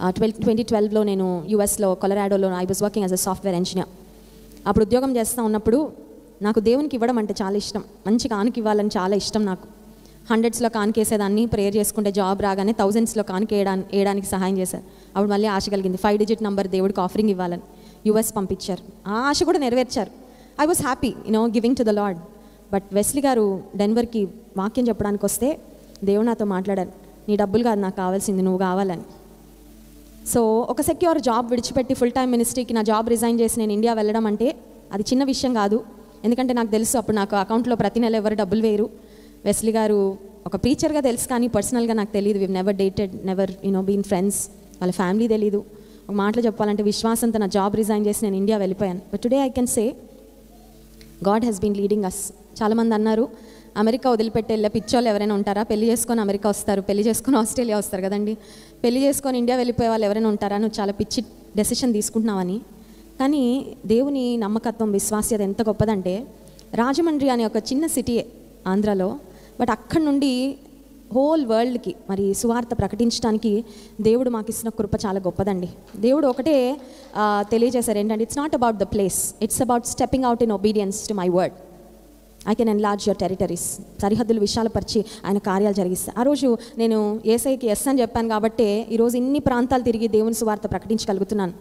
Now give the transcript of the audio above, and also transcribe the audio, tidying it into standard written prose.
2012లో నేను యూఎస్లో కొలరాడోలో I was working as a software engineer. అప్పుడు ఉద్యోగం చేస్తూ ఉన్నప్పుడు నాకు దేవునికి ఇవ్వడం అంటే చాలా ఇష్టం, మంచి కానుక ఇవ్వాలని చాలా ఇష్టం. నాకు 100స్లో కానుకేసేదాన్ని, ప్రేయర్ చేసుకుంటే జాబ్ రాగానే 1000స్లో కానుక వేయడానికి సహాయం చేశారు. అప్పుడు మళ్ళీ ఆశ కలిగింది, 5 డిజిట్ నెంబర్ దేవుడికి ఆఫరింగ్ ఇవ్వాలని. యూఎస్ పంపించారు, ఆ ఆశ కూడా నెరవేర్చారు. I was happy giving to the lord. But Wesley గారు డెన్వర్కి వాక్యం చెప్పడానికి వస్తే దేవుడు నాతో మాట్లాడారు, నీ డబ్బులు కాదు నాకు కావాల్సింది, నువ్వు కావాలని. సో ఒక సెక్యూర్ జాబ్ విడిచిపెట్టి ఫుల్ టైం మినిస్ట్రీకి నా జాబ్ రిజైన్ చేసి నేను ఇండియా వెళ్ళడం అంటే అది చిన్న విషయం కాదు. ఎందుకంటే నాకు తెలుసు అప్పుడు నాకు అకౌంట్లో ప్రతి నెల ఎవరు డబ్బులు వేయరు. వెస్లీ గారు ఒక ప్రీచర్గా తెలుసు, కానీ పర్సనల్గా నాకు తెలియదు. We never dated, never been friends. వాళ్ళ ఫ్యామిలీ తెలీదు. ఒక మాటలో చెప్పాలంటే విశ్వాసంతో నా జాబ్ రిజైన్ చేసి నేను ఇండియా వెళ్ళిపోయాను. But today I can say god has been leading us. చాలామంది అన్నారు, అమెరికా వదిలిపెట్టి వెళ్ళే పిచ్చోళ్ళు ఎవరైనా ఉంటారా? పెళ్లి చేసుకొని అమెరికా వస్తారు, పెళ్లి చేసుకొని ఆస్ట్రేలియా వస్తారు కదండి. పెళ్లి చేసుకొని ఇండియా వెళ్ళిపోయే వాళ్ళు ఎవరైనా ఉంటారా? నువ్వు చాలా పిచ్చి డెసిషన్ తీసుకుంటున్నావని. కానీ దేవుని నమ్మకత్వం, విశ్వాస్యత ఎంత గొప్పదంటే, రాజమండ్రి అనే ఒక చిన్న సిటీయే ఆంధ్రాలో, బట్ అక్కడి నుండి హోల్ వరల్డ్కి మరి సువార్త ప్రకటించడానికి దేవుడు మాకు ఇస్తున్న కృప చాలా గొప్పదండి. దేవుడు ఒకటే తెలియజేశారు ఏంటంటే, it's not about the place, it's about stepping out in obedience to my word. I can enlarge your territories. సరిహద్దులు విశాలపరిచి ఆయన కార్యాలు జరిగిస్తాను. ఆ రోజు నేను యేసయ్యకి ఎస్ అని చెప్పాను కాబట్టి ఈరోజు ఇన్ని ప్రాంతాలు తిరిగి దేవుని సువార్త ప్రకటించగలుగుతున్నాను.